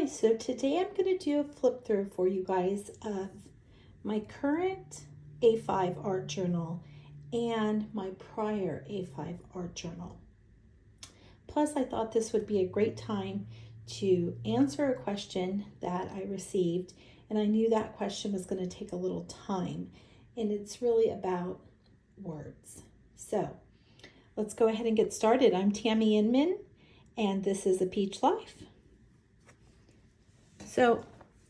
Hi, so today I'm going to do a flip through for you guys of my current A5 art journal and my prior A5 art journal. Plus, I thought this would be a great time to answer a question that I received, and I knew that question was going to take a little time, and it's really about words. So let's go ahead and get started. I'm Tammy Inman, and this is A Peach Life. So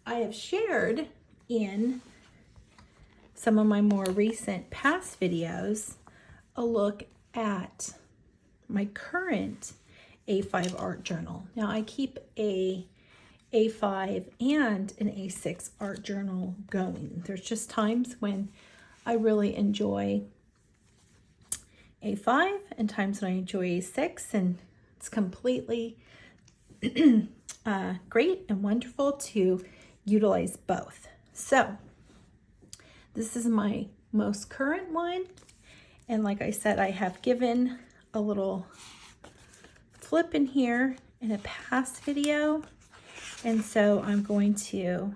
I have shared in some of my more recent past videos a look at my current A5 art journal. Now I keep a A5 and an A6 art journal going. There's just times when I really enjoy A5 and times when I enjoy A6, and it's completely great and wonderful to utilize both. So this is my most current one, and like I said, I have given a little flip in here in a past video, and so I'm going to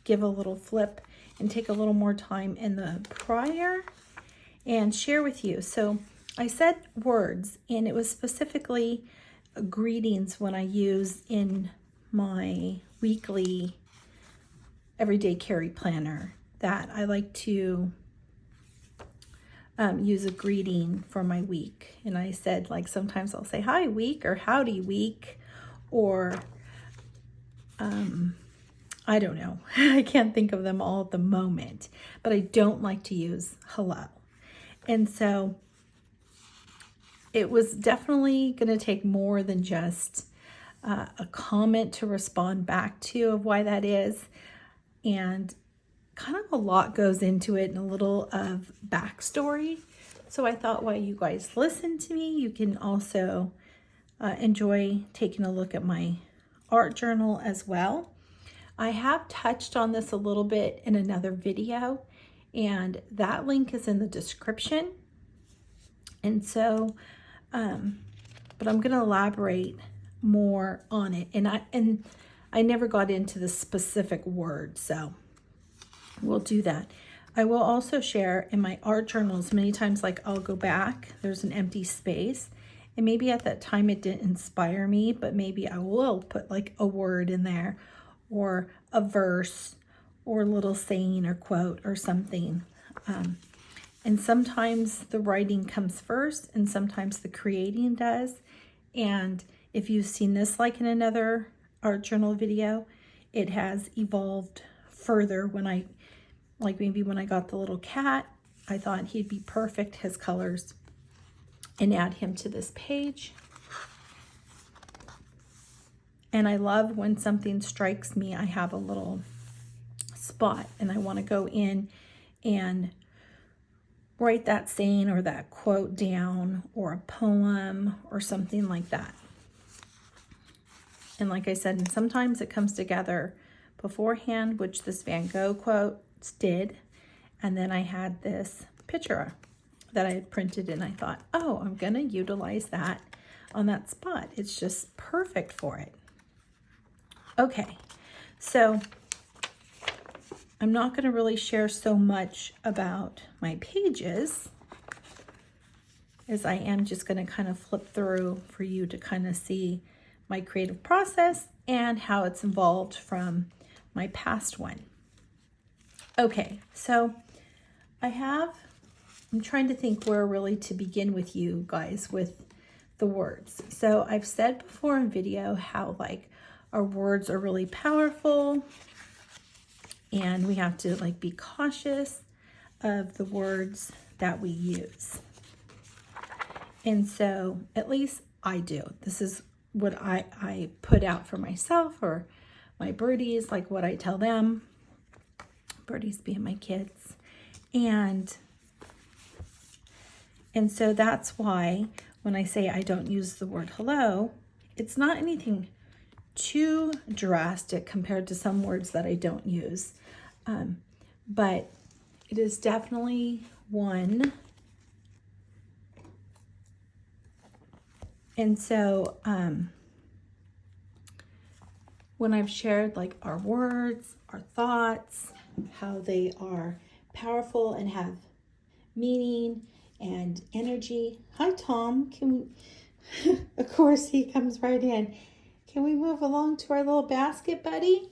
give a little flip and take a little more time in the prior and share with you. So I said words, and it was specifically greetings when I use in my weekly everyday carry planner that I like to use a greeting for my week. And I said, like, sometimes I'll say hi week or howdy week, or I don't know. I can't think of them all at the moment, but I don't like to use hello. And so it was definitely going to take more than just a comment to respond back to of why that is. And kind of a lot goes into it and a little of backstory. So I thought while you guys listen to me, you can also enjoy taking a look at my art journal as well. I have touched on this a little bit in another video, and that link is in the description. And so, but I'm going to elaborate more on it. And I never got into the specific word, so we'll do that. I will also share in my art journals many times, like I'll go back, there's an empty space, and maybe at that time it didn't inspire me, but maybe I will put like a word in there or a verse or a little saying or quote or something. And sometimes the writing comes first and sometimes the creating does. And if you've seen this like in another art journal video, it has evolved further when I, like maybe when I got the little cat, I thought he'd be perfect, his colors, and add him to this page. And I love when something strikes me, I have a little spot and I want to go in and write that saying or that quote down, or a poem or something like that. And like I said, and sometimes it comes together beforehand, which this Van Gogh quote did. And then I had this picture that I had printed, and I thought, oh, I'm going to utilize that on that spot. It's just perfect for it. Okay, so I'm not going to really share so much about my pages, as I am just going to kind of flip through for you to kind of see my creative process and how it's evolved from my past one. Okay, so I'm trying to think where really to begin with you guys with the words. So I've said before in video how like our words are really powerful, and we have to like be cautious of the words that we use. And so at least I do. This is what I put out for myself, or my birdies, like what I tell them, birdies being my kids. And so that's why when I say I don't use the word hello, it's not anything too drastic compared to some words that I don't use. But it is definitely one. And so when I've shared like our words, our thoughts, how they are powerful and have meaning and energy. Hi, Tom. Can we, of course, he comes right in. Can we move along to our little basket, buddy?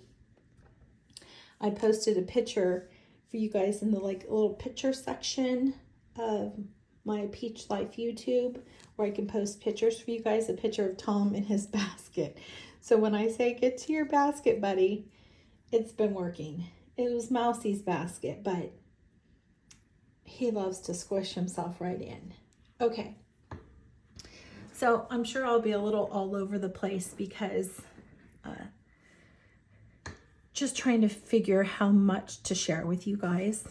I posted a picture for you guys in the like little picture section of my Peach Life YouTube, where I can post pictures for you guys, a picture of Tom in his basket. So when I say get to your basket, buddy, it's been working. It was Mousie's basket, but he loves to squish himself right in. Okay. So I'm sure I'll be a little all over the place because just trying to figure how much to share with you guys.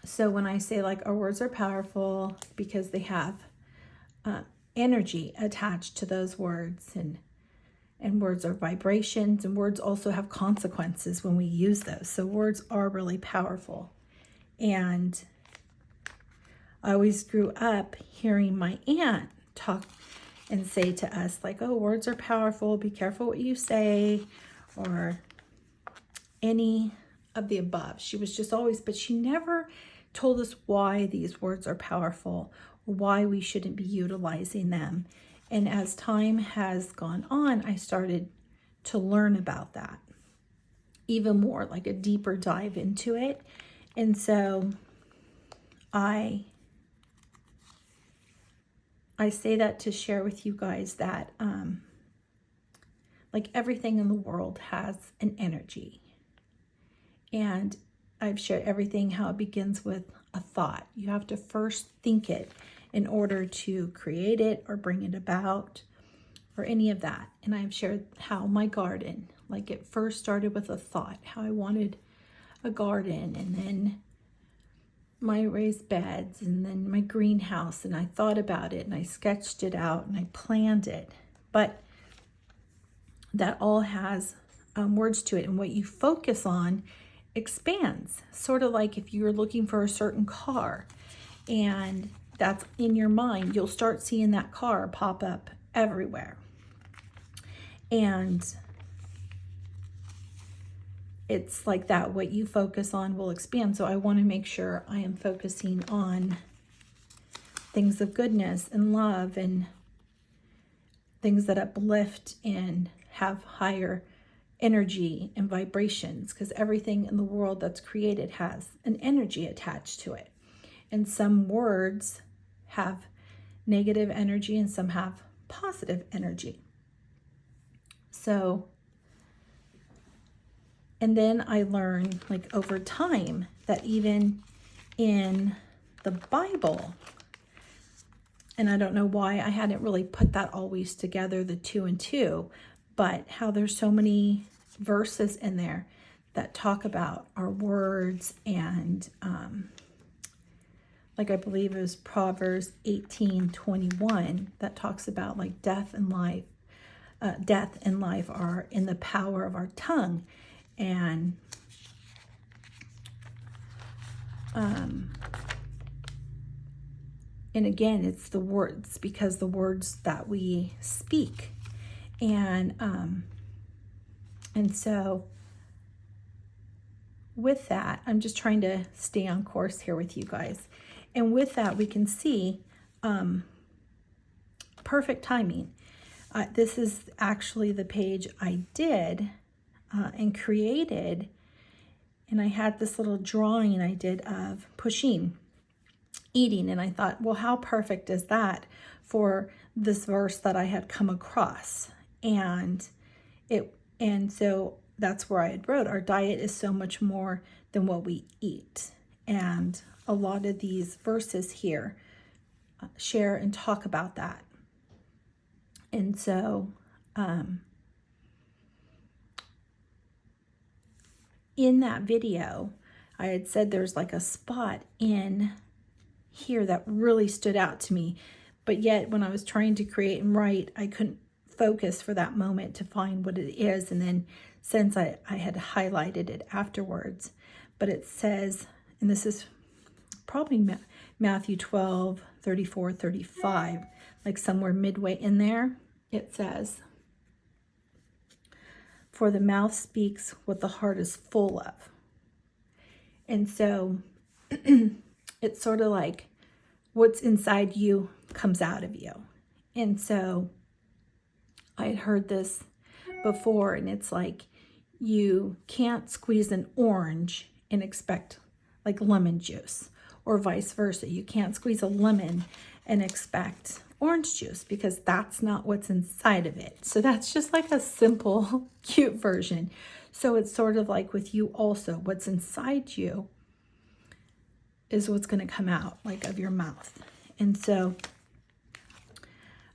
So when I say like our words are powerful because they have energy attached to those words, and words are vibrations, and words also have consequences when we use those. So words are really powerful. And I always grew up hearing my aunt talk and say to us like, oh, words are powerful, be careful what you say, or any of the above. She was just always, but she never told us why these words are powerful or why we shouldn't be utilizing them. And as time has gone on, I started to learn about that even more, like a deeper dive into it. And so I say that to share with you guys that like everything in the world has an energy. And I've shared everything, how it begins with a thought. You have to first think it in order to create it or bring it about or any of that. And I've shared how my garden, like it first started with a thought, how I wanted a garden, and then my raised beds, and then my greenhouse, and I thought about it and I sketched it out and I planned it. But that all has words to it, and what you focus on expands. Sort of like if you're looking for a certain car and that's in your mind, you'll start seeing that car pop up everywhere. And it's like that, what you focus on will expand. So I want to make sure I am focusing on things of goodness and love and things that uplift and have higher energy and vibrations, because everything in the world that's created has an energy attached to it. And some words have negative energy and some have positive energy. So, and then I learned like over time that even in the Bible, and I don't know why I hadn't really put that always together, the 2 and 2, but how there's so many verses in there that talk about our words, and like I believe it was Proverbs 18:21 that talks about like death and life are in the power of our tongue. And again, it's the words, because the words that we speak. And so with that, I'm just trying to stay on course here with you guys. And with that, we can see perfect timing. This is actually the page I did and created. And I had this little drawing I did of Pusheen eating. And I thought, well, how perfect is that for this verse that I had come across? And so that's where I had wrote, our diet is so much more than what we eat. And a lot of these verses here share and talk about that. And so in that video, I had said there's like a spot in here that really stood out to me, but yet when I was trying to create and write, I couldn't focus for that moment to find what it is. And then since I had highlighted it afterwards, but it says, and this is probably Matthew 12:34-35, like somewhere midway in there, it says, for the mouth speaks what the heart is full of. And so it's sort of like what's inside you comes out of you. And so I had heard this before, and it's like you can't squeeze an orange and expect like lemon juice, or vice versa. You can't squeeze a lemon and expect orange juice, because that's not what's inside of it. So that's just like a simple, cute version. So it's sort of like with you also, what's inside you is what's going to come out like of your mouth. And so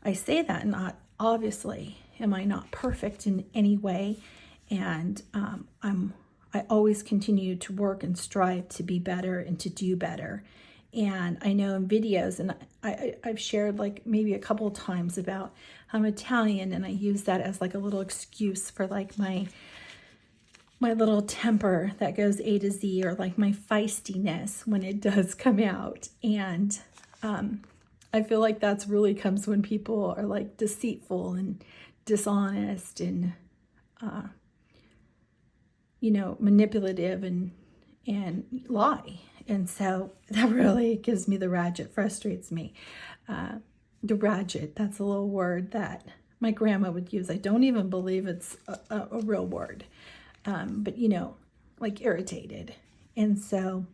I say that, not obviously am I not perfect in any way, and I always continue to work and strive to be better and to do better. And I know in videos, and I've shared like maybe a couple of times about how I'm Italian, and I use that as like a little excuse for like my little temper that goes A to Z, or like my feistiness when it does come out. And I feel like that's really comes when people are like deceitful and dishonest and manipulative and lie. And so that really gives me the ratchet, frustrates me. The ratchet, that's a little word that my grandma would use. I don't even believe it's a real word. But like irritated. And so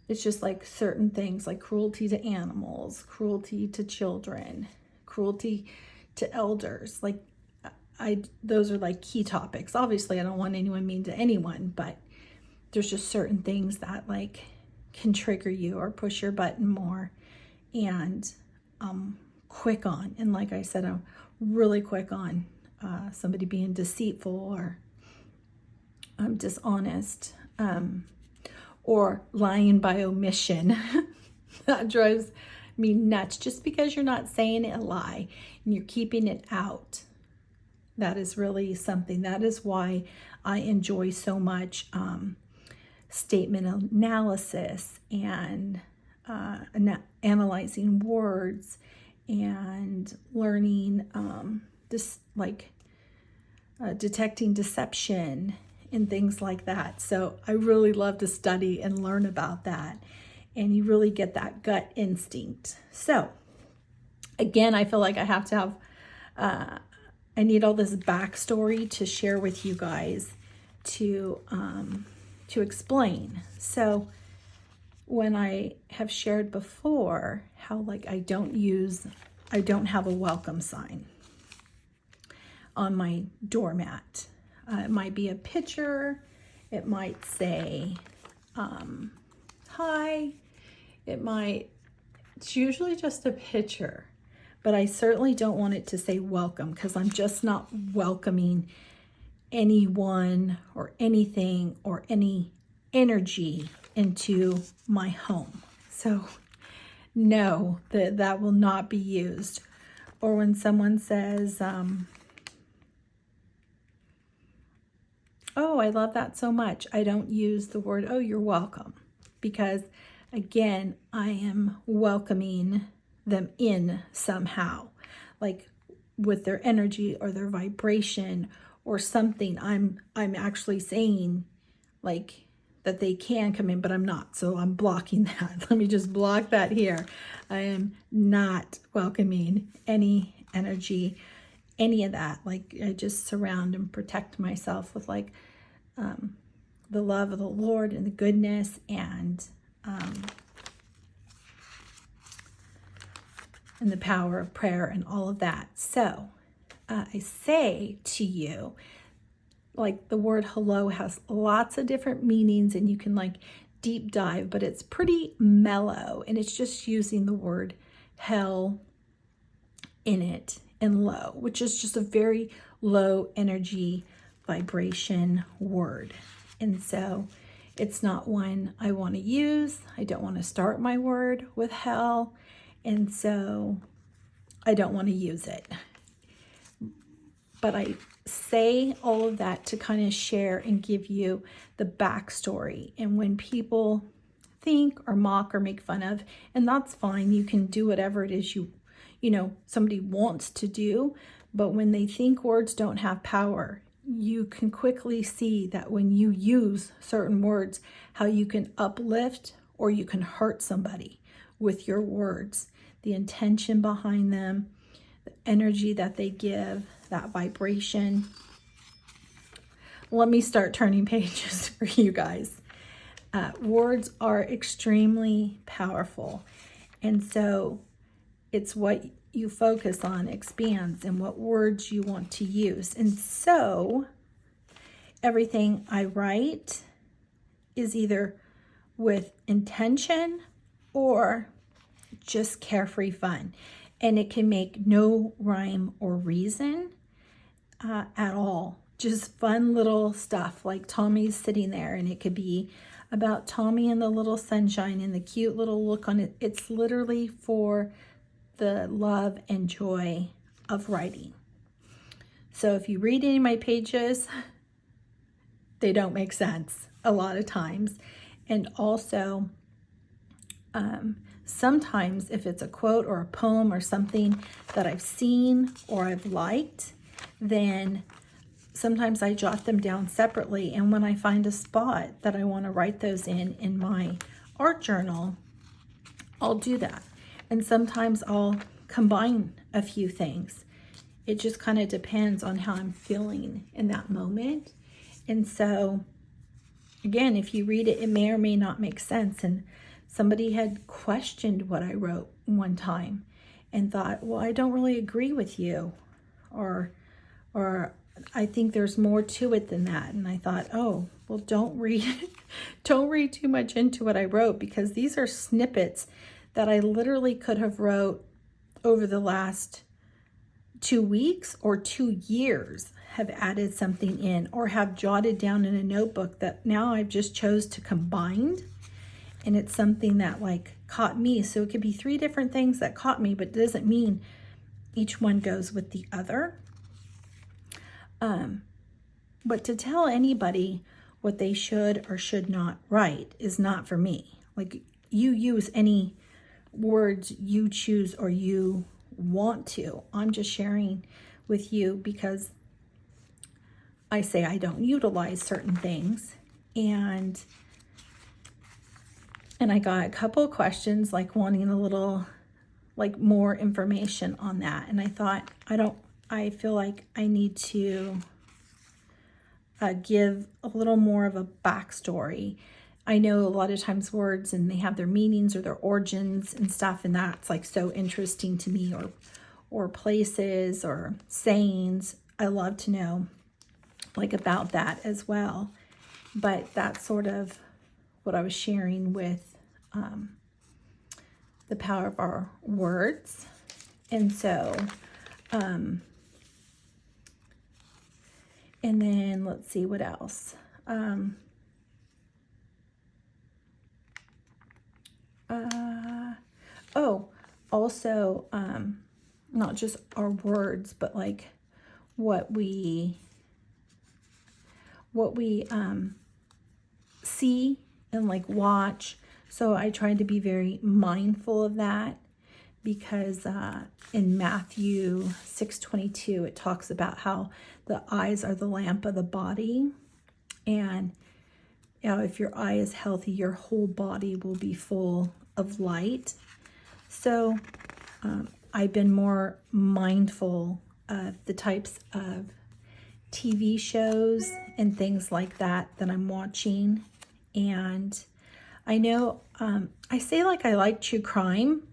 it's just like certain things, like cruelty to animals, cruelty to children, cruelty to elders. Like those are like key topics. Obviously, I don't want anyone mean to anyone, but there's just certain things that like can trigger you or push your button more. And quick on. And like I said, I'm really quick on somebody being deceitful or dishonest, or lying by omission. That drives me nuts. Just because you're not saying a lie and you're keeping it out, that is really something. That is why I enjoy so much statement analysis and analyzing words and learning detecting deception and things like that. So I really love to study and learn about that. And you really get that gut instinct. So again, I feel like I have to have, I need all this backstory to share with you guys to explain. So when I have shared before how like I don't have a welcome sign on my doormat. It might be a picture. It might say, hi. It's usually just a picture, but I certainly don't want it to say welcome, because I'm just not welcoming anyone or anything or any energy into my home. So no, that will not be used. Or when someone says, oh, I love that so much, I don't use the word, oh, you're welcome, because again, I am welcoming them in somehow, like with their energy or their vibration or something. I'm actually saying like that they can come in, but I'm not. So I'm blocking that. Let me just block that here. I am not welcoming any energy, any of that. Like I just surround and protect myself with like the love of the Lord and the goodness and the power of prayer and all of that. So I say to you, like the word hello has lots of different meanings and you can like deep dive, but it's pretty mellow and it's just using the word hell in it and low, which is just a very low energy vibration word. And so it's not one I want to use. I don't want to start my word with hell. And so I don't want to use it. But I say all of that to kind of share and give you the backstory. And when people think or mock or make fun of, and that's fine, you can do whatever it is somebody wants to do, But when they think words don't have power, you can quickly see that when you use certain words, how you can uplift or you can hurt somebody with your words. The intention behind them, the energy that they give, that vibration. Let me start turning pages for you guys. Words are extremely powerful. And so it's what you focus on expands and what words you want to use. And so everything I write is either with intention or just carefree fun. And it can make no rhyme or reason at all. Just fun little stuff like Tommy's sitting there, and it could be about Tommy and the little sunshine and the cute little look on it. It's literally for the love and joy of writing. So if you read any of my pages, they don't make sense a lot of times. And also, sometimes if it's a quote or a poem or something that I've seen or I've liked, then sometimes I jot them down separately. And when I find a spot that I want to write those in my art journal, I'll do that. And sometimes I'll combine a few things. It just kind of depends on how I'm feeling in that moment. And so, again, if you read it, it may or may not make sense. And somebody had questioned what I wrote one time and thought, well, I don't really agree with you. Or I think there's more to it than that. And I thought, oh, well, don't read too much into what I wrote, because these are snippets that I literally could have wrote over the last 2 weeks or 2 years, have added something in or have jotted down in a notebook that now I've just chose to combine. And it's something that like caught me. So it could be 3 different things that caught me, but it doesn't mean each one goes with the other. But to tell anybody what they should or should not write is not for me. Like, you use any words you choose or you want to. I'm just sharing with you because I say I don't utilize certain things. And I got a couple of questions like wanting a little like more information on that. And I thought, I feel like I need to give a little more of a backstory. I know a lot of times words and they have their meanings or their origins and stuff, and that's like so interesting to me, or places or sayings. I love to know like about that as well. But that's sort of what I was sharing with the power of our words. And so and then let's see what else. Also, not just our words, but like what we see and like watch. So I tried to be very mindful of that, because in Matthew 6:22, it talks about how the eyes are the lamp of the body. And if your eye is healthy, your whole body will be full of light. So I've been more mindful of the types of TV shows and things like that I'm watching. And I know I say like I like true crime,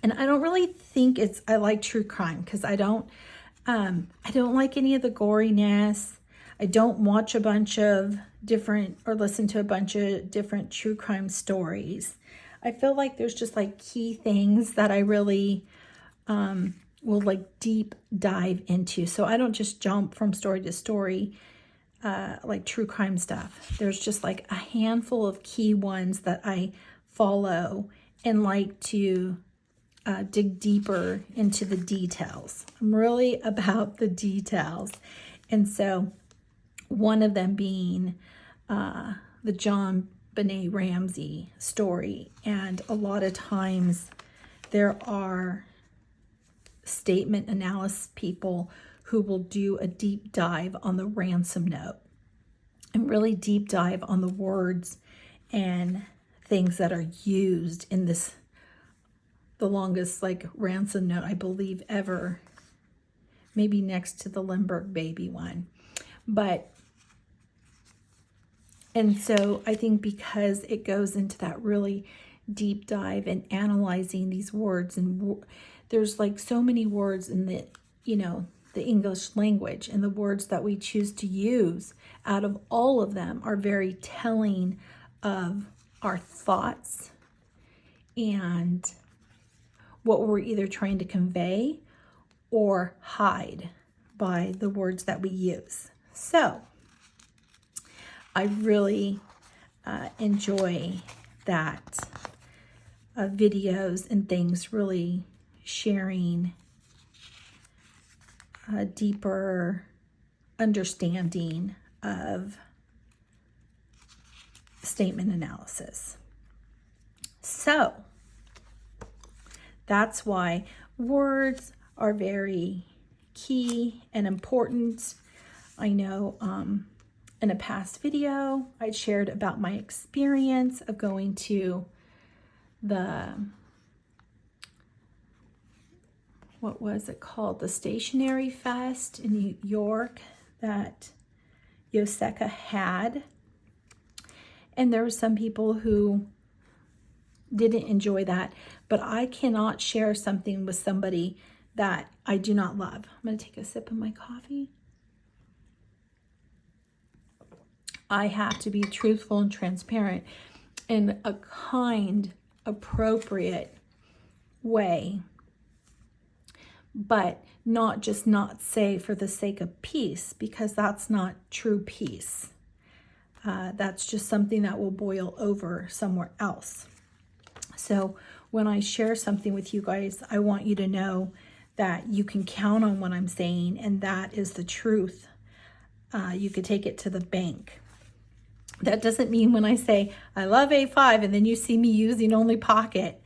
and I don't really think I like true crime, because I don't like any of the goriness. I don't watch a bunch of different or listen to a bunch of different true crime stories. I feel like there's just like key things that I really will like deep dive into. So I don't just jump from story to story like true crime stuff. There's just like a handful of key ones that I follow and like to dig deeper into the details. I'm really about the details. And so one of them being the John Benet Ramsey story. And a lot of times there are statement analysis people who will do a deep dive on the ransom note and really deep dive on the words and things that are used in this, the longest like ransom note I believe ever, maybe next to the Lindbergh baby one. But, and so I think because it goes into that really deep dive and analyzing these words, and there's like so many words in the, you know, the English language, and the words that we choose to use out of all of them are very telling of our thoughts and what we're either trying to convey or hide by the words that we use. So I really enjoy that videos and things really sharing a deeper understanding of statement analysis. So that's why words are very key and important. I know in a past video I shared about my experience of going to the, what was it called? The Stationery Fest in New York that Yoseka had. And there were some people who didn't enjoy that, but I cannot share something with somebody that I do not love. I'm going to take a sip of my coffee. I have to be truthful and transparent in a kind, appropriate way, but not just not say for the sake of peace, because that's not true peace. That's just something that will boil over somewhere else. So when I share something with you guys, I want you to know that you can count on what I'm saying, and that is the truth. You could take it to the bank. That doesn't mean when I say I love A5 and then you see me using only pocket,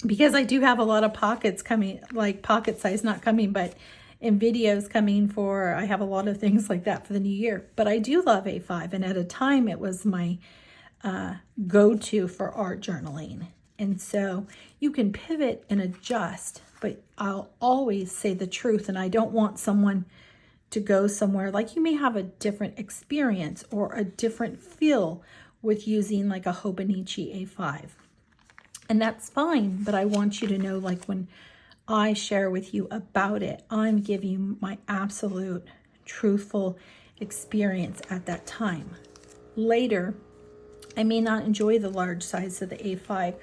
because I do have a lot of pockets coming, like pocket size not coming, but in videos coming for, I have a lot of things like that for the new year. But I do love A5, and at a time it was my go-to for art journaling. And so you can pivot and adjust, but I'll always say the truth, and I don't want someone to go somewhere, like you may have a different experience or a different feel with using like a Hobonichi A5. And that's fine, but I want you to know, like when I share with you about it, I'm giving you my absolute truthful experience at that time. Later, I may not enjoy the large size of the A5.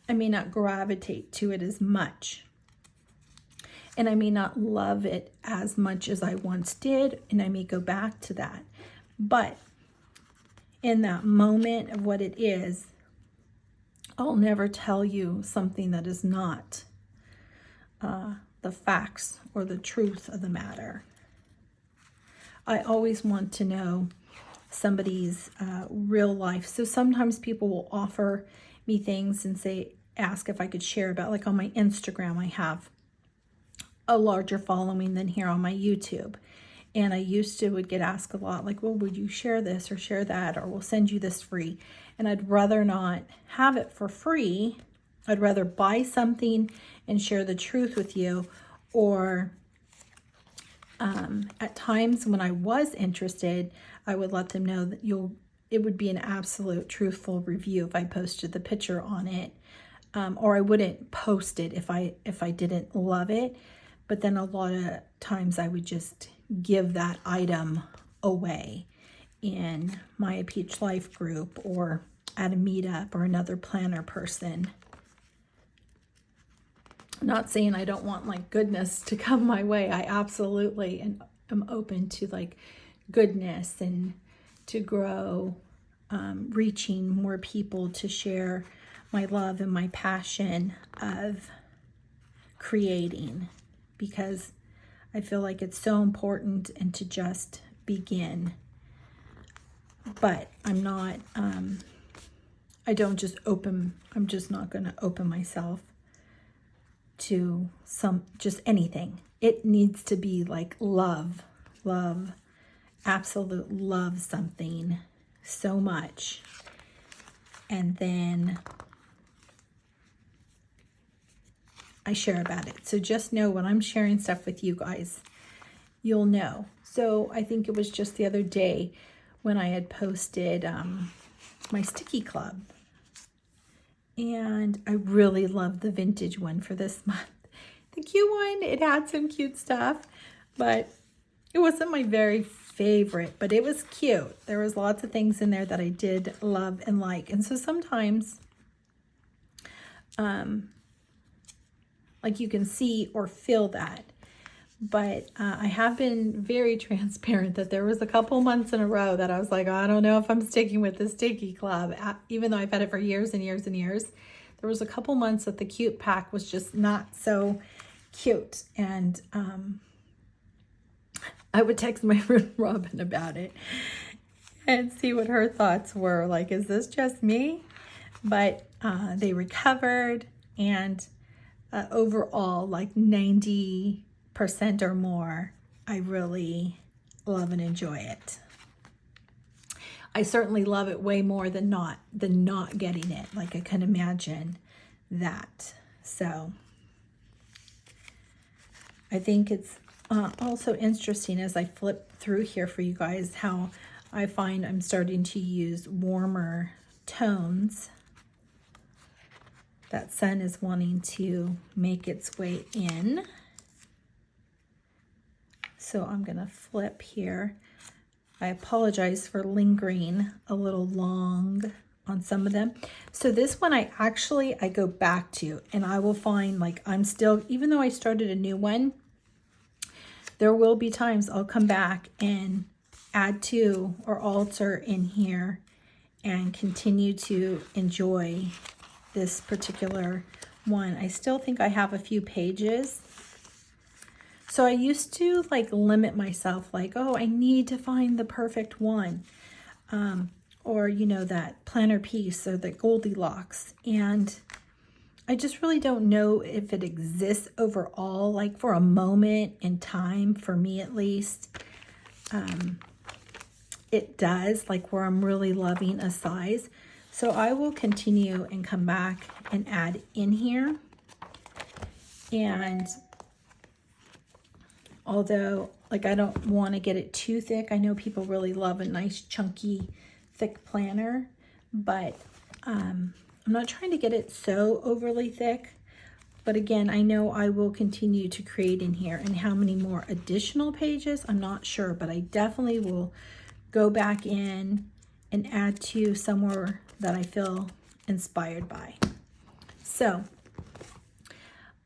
I may not gravitate to it as much. And I may not love it as much as I once did, and I may go back to that. But in that moment of what it is, I'll never tell you something that is not the facts or the truth of the matter. I always want to know somebody's real life. So sometimes people will offer me things and say, ask if I could share about, like on my Instagram, I have a larger following than here on my YouTube. And I used to would get asked a lot, like, well, would you share this or share that, or we'll send you this free. And I'd rather not have it for free. I'd rather buy something and share the truth with you. Or at times when I was interested, I would let them know that it would be an absolute truthful review if I posted the picture on it. Or I wouldn't post it if I didn't love it. But then a lot of times I would just give that item away in my Peach Life group or at a meetup or another planner person. Not saying I don't want like goodness to come my way. I absolutely am open to like goodness and to grow, reaching more people, to share my love and my passion of creating, because I feel like it's so important, and to just begin. But I'm not, I'm just not going to open myself to just anything. It needs to be like love, absolute love something so much. And then I share about it. So just know when I'm sharing stuff with you guys, you'll know. So I think it was just the other day when I had posted my sticky club. And I really love the vintage one for this month. The cute one, it had some cute stuff, but it wasn't my very favorite, but it was cute. There was lots of things in there that I did love and like. And so sometimes, like you can see or feel that. But I have been very transparent that there was a couple months in a row that I was like, I don't know if I'm sticking with the sticky club, even though I've had it for years and years and years. There was a couple months that the cute pack was just not so cute. And I would text my friend Robin about it and see what her thoughts were. Like, is this just me? But they recovered, and overall, like 90% or more, I really love and enjoy it. I certainly love it way more than not getting it. Like, I can imagine that. So I think it's also interesting as I flip through here for you guys how I find I'm starting to use warmer tones. That sun is wanting to make its way in. So I'm going to flip here. I apologize for lingering a little long on some of them. So this one I go back to, and I will find, like, I'm still, even though I started a new one, there will be times I'll come back and add to or alter in here and continue to enjoy this particular one. I still think I have a few pages. So I used to like limit myself, like, oh, I need to find the perfect one. Or, you know, that planner piece or the Goldilocks. And I just really don't know if it exists overall, like for a moment in time, for me at least. It does, like where I'm really loving a size. So I will continue and come back and add in here. And although, like, I don't want to get it too thick. I know people really love a nice chunky thick planner, but I'm not trying to get it so overly thick. But again, I know I will continue to create in here, and how many more additional pages, I'm not sure, but I definitely will go back in and add to somewhere that I feel inspired by. So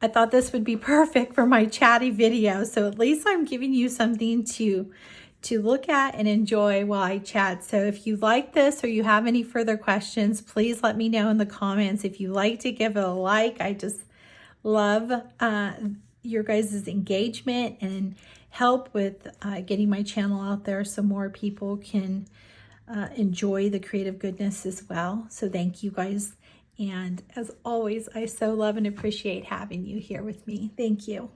I thought this would be perfect for my chatty video. So at least I'm giving you something to look at and enjoy while I chat. So if you like this or you have any further questions, please let me know in the comments. If you like to give it a like, I just love your guys' engagement and help with getting my channel out there so more people can enjoy the creative goodness as well. So thank you guys. And as always, I so love and appreciate having you here with me. Thank you.